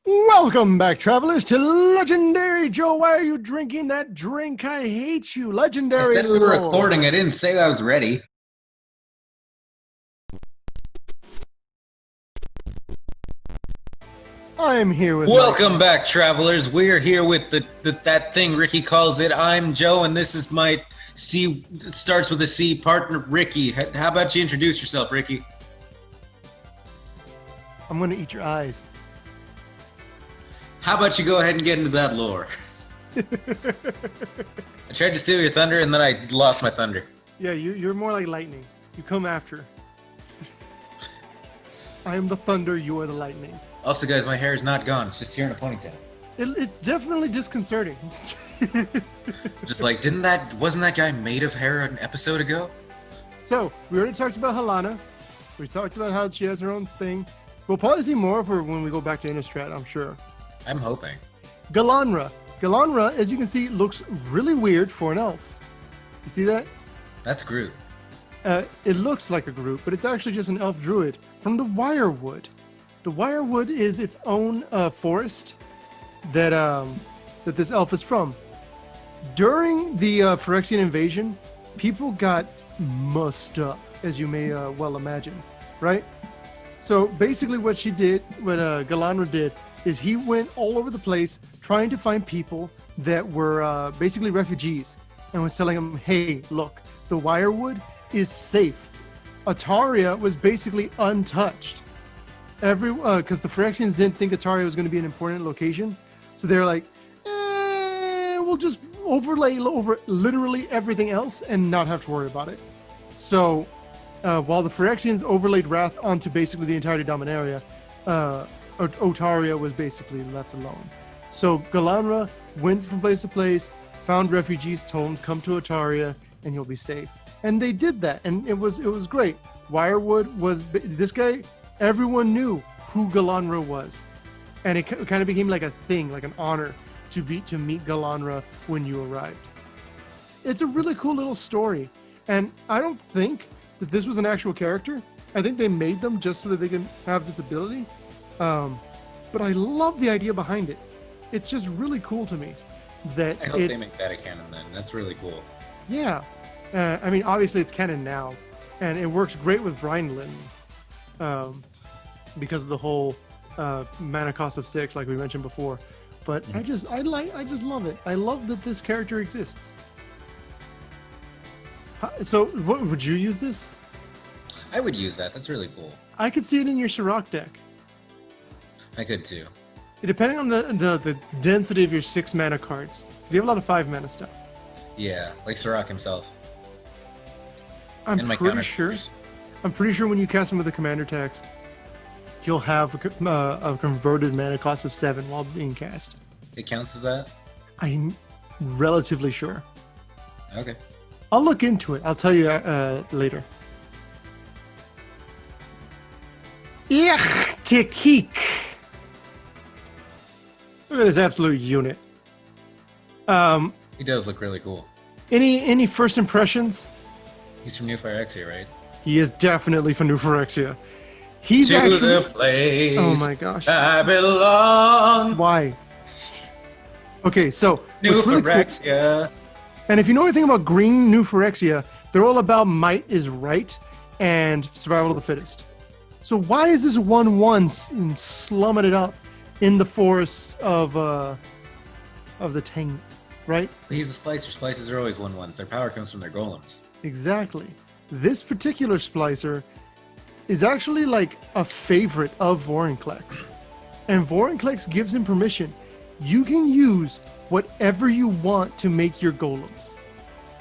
Welcome back, travelers, to Legendary Joe. Why are you drinking that drink? I hate you. I Legendary said we were Lord. recording. I didn't say I was ready. I am here with Welcome back, travelers. We're here with that thing Ricky calls it. I'm Joe, and this is my C. It starts with a C partner, Ricky. How about you introduce yourself, Ricky? I'm going to eat your eyes. How about you go ahead and get into that lore? I tried to steal your thunder, and then I lost my thunder. Yeah, you're more like lightning. You come after. I am the thunder, you are the lightning. Also, guys, my hair is not gone. It's just here in a ponytail. It's definitely disconcerting. Just like, wasn't that guy made of hair an episode ago? So, we already talked about Halana. We talked about how she has her own thing. We'll probably see more of her when we go back to Innistrad, I'm sure. I'm hoping. Galandra. Galandra, as you can see, looks really weird for an elf. You see that? That's Groot. It looks like a Groot, but it's actually just an elf druid from the Wirewood. The Wirewood is its own forest that this elf is from. During the Phyrexian invasion, people got mussed up, as you may well imagine, right? So basically what Galandra did, is he went all over the place trying to find people that were basically refugees and was telling them, hey, look, the Wirewood is safe. Ataria was basically untouched. Because the Phyrexians didn't think Ataria was going to be an important location. So they're like, we'll just overlay over literally everything else and not have to worry about it. So while the Phyrexians overlaid Wrath onto basically the entirety of Dominaria, Otaria was basically left alone. So Gilanra went from place to place, found refugees, told them come to Otaria and you'll be safe. And they did that, and it was great. Wirewood was this guy. Everyone knew who Gilanra was, and it kind of became like a thing, like an honor to meet Gilanra when you arrived. It's a really cool little story, and I don't think that this was an actual character. I think they made them just so that they can have this ability. But I love the idea behind it. It's just really cool to me that I hope they make that a canon then. That's really cool. Yeah. I mean, obviously it's canon now, and it works great with Brindlin because of the whole mana cost of 6, like we mentioned before. But I just love it. I love that this character exists. So, what would you use this? I would use that. That's really cool. I could see it in your Slurrk deck. I could too. Depending on the density of your 6 mana cards, because you have a lot of 5 mana stuff. Yeah, like Slurrk himself. I'm pretty sure when you cast him with a commander text, he'll have a converted mana cost of 7 while being cast. It counts as that? I'm relatively sure. Okay. I'll look into it. I'll tell you later. Ich-Tekik. Look at this absolute unit. He does look really cool. Any first impressions? He's from New Phyrexia, right? He is definitely from New Phyrexia. He's to actually the place oh my gosh. I belong. Why? Okay, so New what's really Phyrexia. cool, and if you know anything about green New Phyrexia, they're all about might is right and survival of the fittest. So why is this 1/1 slumming it up in the forests of the Tang, right? He's a splicer. Splicers are always 1/1s. Their power comes from their golems. Exactly. This particular splicer is actually like a favorite of Vorinclex. And Vorinclex gives him permission. You can use whatever you want to make your golems.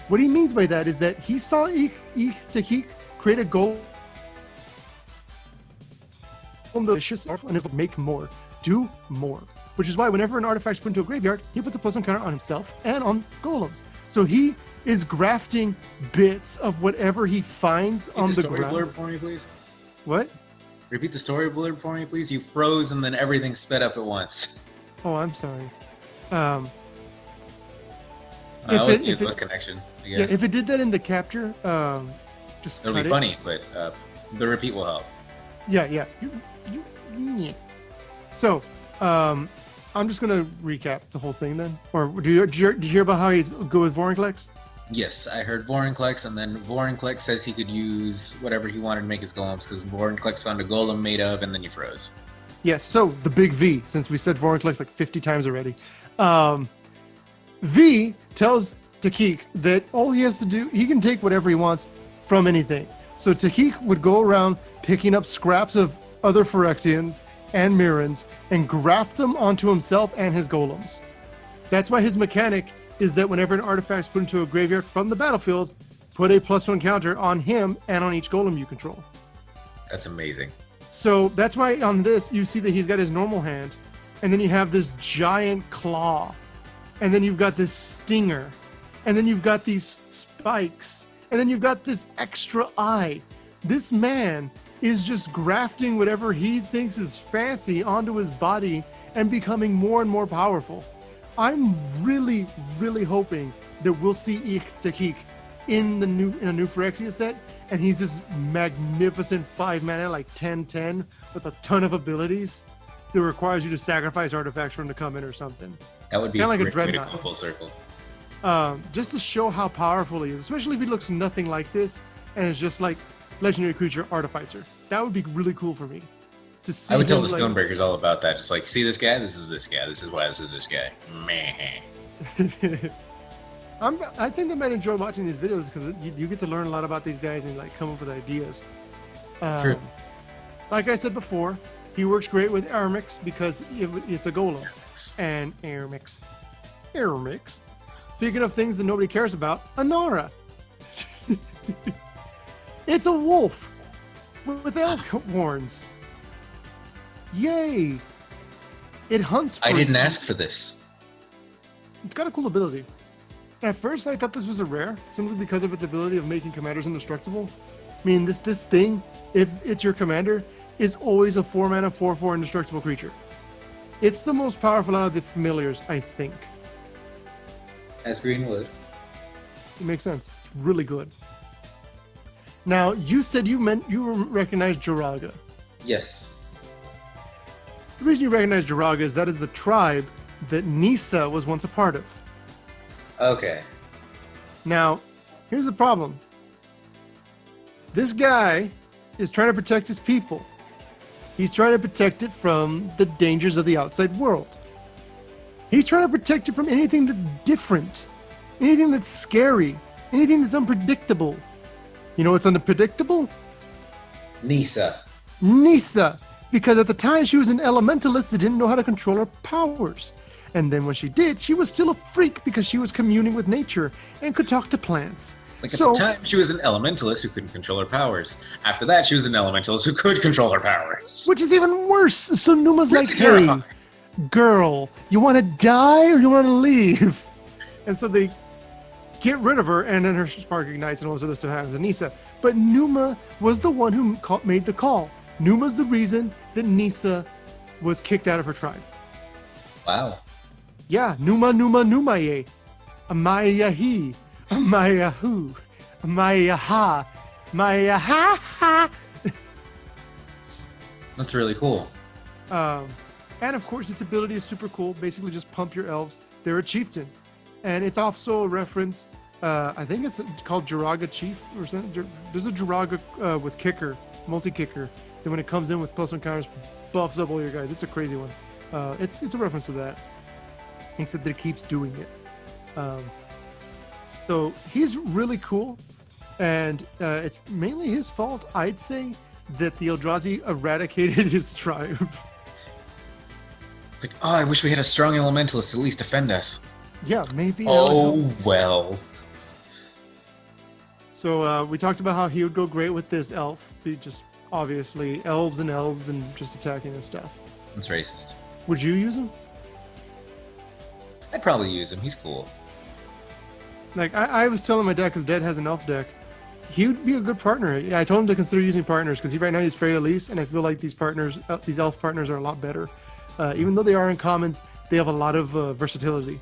What he means by that is that he saw Ich-Tekik create a golem delicious and is make more. Do more. Which is why whenever an artifact is put into a graveyard, he puts a +1 counter on himself and on golems. So he is grafting bits of whatever he finds on the ground. Blurb for me, please. What? Repeat the story blurb for me, please. You froze and then everything sped up at once. Oh, I'm sorry. It was connection, I guess. Yeah, if it did that in the capture, just it'll be funny, but the repeat will help. Yeah. So I'm just gonna recap the whole thing then. Or did you hear about how he's good with Vorinclex? Yes, I heard Vorinclex, and then Vorinclex says he could use whatever he wanted to make his golems, because Vorinclex found a golem made of, and then you froze. Yes, so the big V, since we said Vorinclex like 50 times already. V tells Ich-Tekik that all he has to do, he can take whatever he wants from anything. So Ich-Tekik would go around picking up scraps of other Phyrexians and Mirrans and graft them onto himself and his golems. That's why his mechanic is that whenever an artifact is put into a graveyard from the battlefield, put a +1 counter on him and on each golem you control. That's amazing. So that's why on this, you see that he's got his normal hand, and then you have this giant claw, and then you've got this stinger, and then you've got these spikes, and then you've got this extra eye. This man is just grafting whatever he thinks is fancy onto his body and becoming more and more powerful. I'm really, really hoping that we'll see Ich-Tekik in a new Phyrexia set, and he's this magnificent 5-mana, like 10/10, with a ton of abilities that requires you to sacrifice artifacts for him to come in or something. That would be Kinda like a great way to Dreadnought. go full circle. Just to show how powerful he is, especially if he looks nothing like this and is just like legendary creature Artificer. That would be really cool for me to see. I would tell him, the like, Stonebreakers all about that. Just like, see this guy? This is this guy. This is why this is this guy. Meh. I think they might enjoy watching these videos because you get to learn a lot about these guys and like come up with ideas. True. Like I said before, he works great with Airmix because it's a golem. And Airmix. Speaking of things that nobody cares about, Anara. It's a wolf with elk horns. Yay! It hunts for I didn't you. ask for this. It's got a cool ability. At first, I thought this was a rare, simply because of its ability of making commanders indestructible. I mean, this thing, if it's your commander, is always a 4-mana, 4/4 indestructible creature. It's the most powerful out of the familiars, I think. As Greenwood. It makes sense. It's really good. Now, you said you recognized Jaraga. Yes. The reason you recognize Jaraga is that is the tribe that Nisa was once a part of. Okay. Now, here's the problem. This guy is trying to protect his people. He's trying to protect it from the dangers of the outside world. He's trying to protect it from anything that's different, anything that's scary, anything that's unpredictable. You know what's unpredictable? Nisa. Nisa. Because at the time she was an elementalist that didn't know how to control her powers. And then when she did, she was still a freak because she was communing with nature and could talk to plants. Like at the time, she was an elementalist who couldn't control her powers. After that, she was an elementalist who could control her powers. Which is even worse. So Numa's Really like, hey, girl, you want to die or you want to leave? And so they get rid of her, and then her spark ignites and all this other stuff happens to Nisa. But Numa was the one who made the call. Numa's the reason that Nisa was kicked out of her tribe. Wow. Yeah, Numaye. Amayahi. Amayahu. Amayaha. Amayaha. That's really cool. And of course, its ability is super cool. Basically, just pump your elves. They're a chieftain. And it's also a reference, I think it's called Jaraga Chief or something. There's a Jaraga with kicker, multi-kicker, that when it comes in with +1 counters, buffs up all your guys. It's a crazy one. It's a reference to that. Except that it keeps doing it. So he's really cool. And it's mainly his fault, I'd say, that the Eldrazi eradicated his tribe. It's like, oh, I wish we had a strong elementalist to at least defend us. Yeah, maybe. Oh, well. So we talked about how he would go great with this elf. Be just obviously elves and just attacking and stuff. That's racist. Would you use him? I'd probably use him. He's cool. Like I was telling my dad, because Dad has an elf deck, he would be a good partner. Yeah, I told him to consider using partners because right now he's Frey Elise, and I feel like these partners, these elf partners, are a lot better. Even though they are uncommons, they have a lot of versatility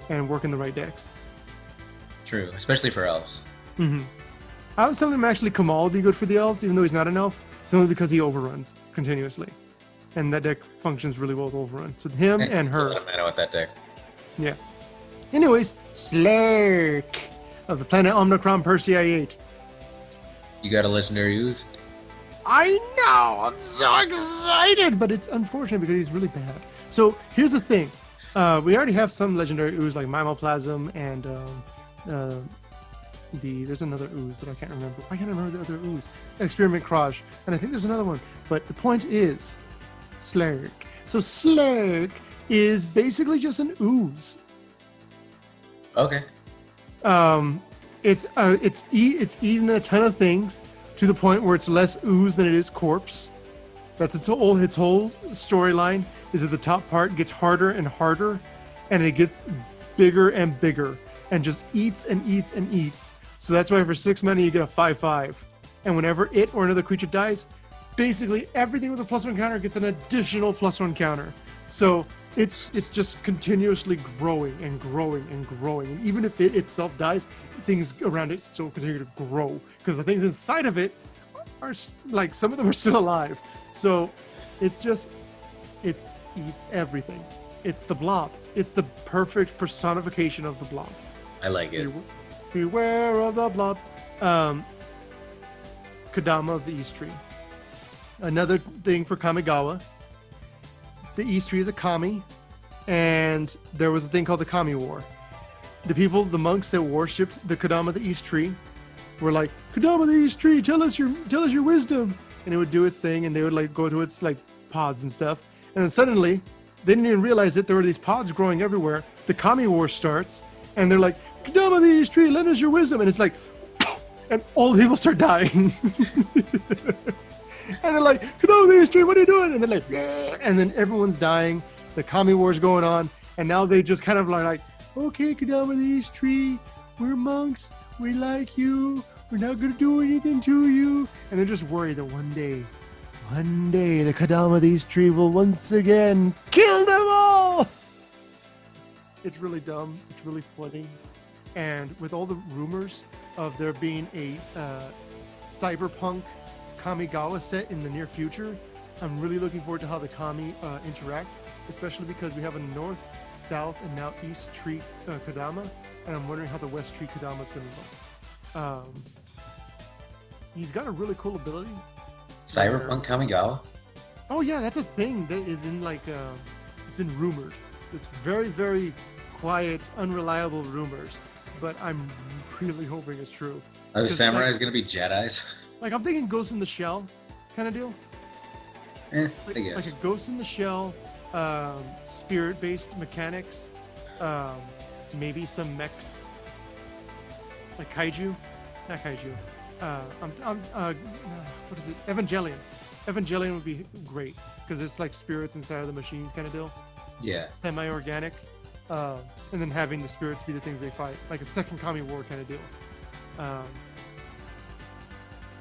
and work in the right decks. True, especially for elves. Mm-hmm. I was telling him actually Kamal would be good for the elves, even though he's not an elf, simply because he overruns continuously. and that deck functions really well with Overrun. So him and It's a her. lot of mana with that deck. Yeah. Anyways, Slurrk of the planet Omnicron Persei 8. You got a legendary ooze? I know! I'm so excited! But it's unfortunate because he's really bad. So here's the thing. We already have some legendary ooze like Mimoplasm and there's another ooze that I can't remember. I can't remember the other ooze. Experiment Crush. And I think there's another one. But the point is Slurrk. So Slurrk is basically just an ooze. Okay. It's eaten a ton of things to the point where it's less ooze than it is corpse. That's its whole storyline. Is that the top part gets harder and harder, and it gets bigger and bigger, and just eats and eats and eats. So that's why for 6 mana you get a 5/5, and whenever it or another creature dies, basically everything with a +1 counter gets an additional +1 counter. So it's just continuously growing and growing and growing. And even if it itself dies, things around it still continue to grow because the things inside of it are like some of them are still alive. So it eats everything. It's the blob. It's the perfect personification of the blob. I like it. Beware of the blob. Kadama of the East Tree. Another thing for Kamigawa. The East Tree is a kami, and there was a thing called the Kami War. The monks that worshipped the Kodama of the East Tree were like, Kodama of the East Tree, tell us your wisdom. And it would do its thing, and they would like go to its like pods and stuff. And then suddenly, they didn't even realize that there were these pods growing everywhere. The Kami War starts, and they're like, Kodama of the East Tree, lend us your wisdom. And it's like, and all the people start dying. And they're like, Kodama of the East Tree, what are you doing? And they're like, bleh. And then everyone's dying. The Kami War's going on. And now they just kind of like, okay, Kadama of the East Tree, we're monks. We like you. We're not going to do anything to you. And they're just worried that one day, the Kadama of the East Tree will once again kill them all. It's really dumb. It's really funny. And with all the rumors of there being a cyberpunk Kamigawa set in the near future, I'm really looking forward to how the Kami interact, especially because we have a north, south, and now east tree Kadama, and I'm wondering how the west tree Kadama is going to look. He's got a really cool ability. Cyberpunk Kamigawa? Oh yeah, that's a thing that is in like it's been rumored. It's very, very quiet, unreliable rumors, but I'm really hoping it's true. Are the samurais going to be Jedis? Like I'm thinking Ghost in the Shell kind of deal. I Like guess. a Ghost in the Shell, spirit-based mechanics, maybe some mechs, like kaiju, not kaiju. What is it? Evangelion. Evangelion would be great because it's like spirits inside of the machines kind of deal. Yeah. Semi-organic, and then having the spirits be the things they fight, like a second Kami War kind of deal.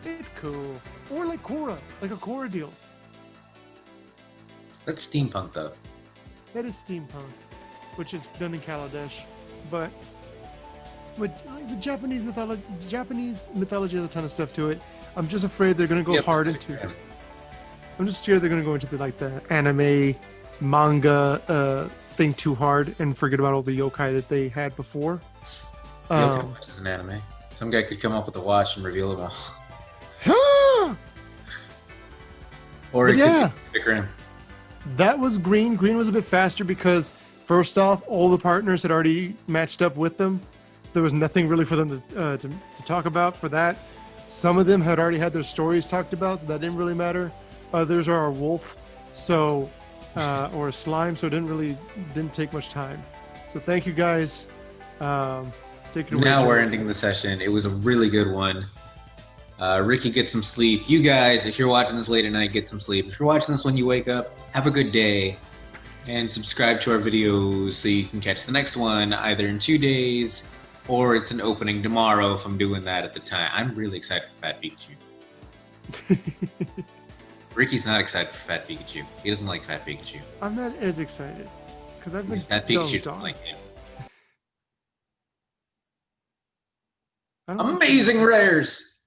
It's cool. Or like Korra, like a Korra deal. That's steampunk, though. That is steampunk, which is done in Kaladesh, but with the Japanese mythology has a ton of stuff to it. I'm just afraid they're gonna go hard into it. I'm just scared they're gonna go into the anime, manga thing too hard and forget about all the yokai that they had before. Yokai Watch is an anime. Some guy could come up with a watch and reveal them all. Or it could be Grim. That was Green. Green was a bit faster because, first off, all the partners had already matched up with them. So there was nothing really for them to talk about for that. Some of them had already had their stories talked about, so that didn't really matter. Others are a wolf, so or a slime, so it didn't take much time. So thank you guys. Take it away. Now we're ending the session. It was a really good one. Ricky, get some sleep. You guys, if you're watching this late at night, get some sleep. If you're watching this when you wake up, have a good day. And subscribe to our videos so you can catch the next one either in 2 days or it's an opening tomorrow if I'm doing that at the time. I'm really excited for Fat Pikachu. Ricky's not excited for Fat Pikachu. He doesn't like Fat Pikachu. I'm not as excited because I've been Fat Pikachu doesn't like him. I don't Amazing rares!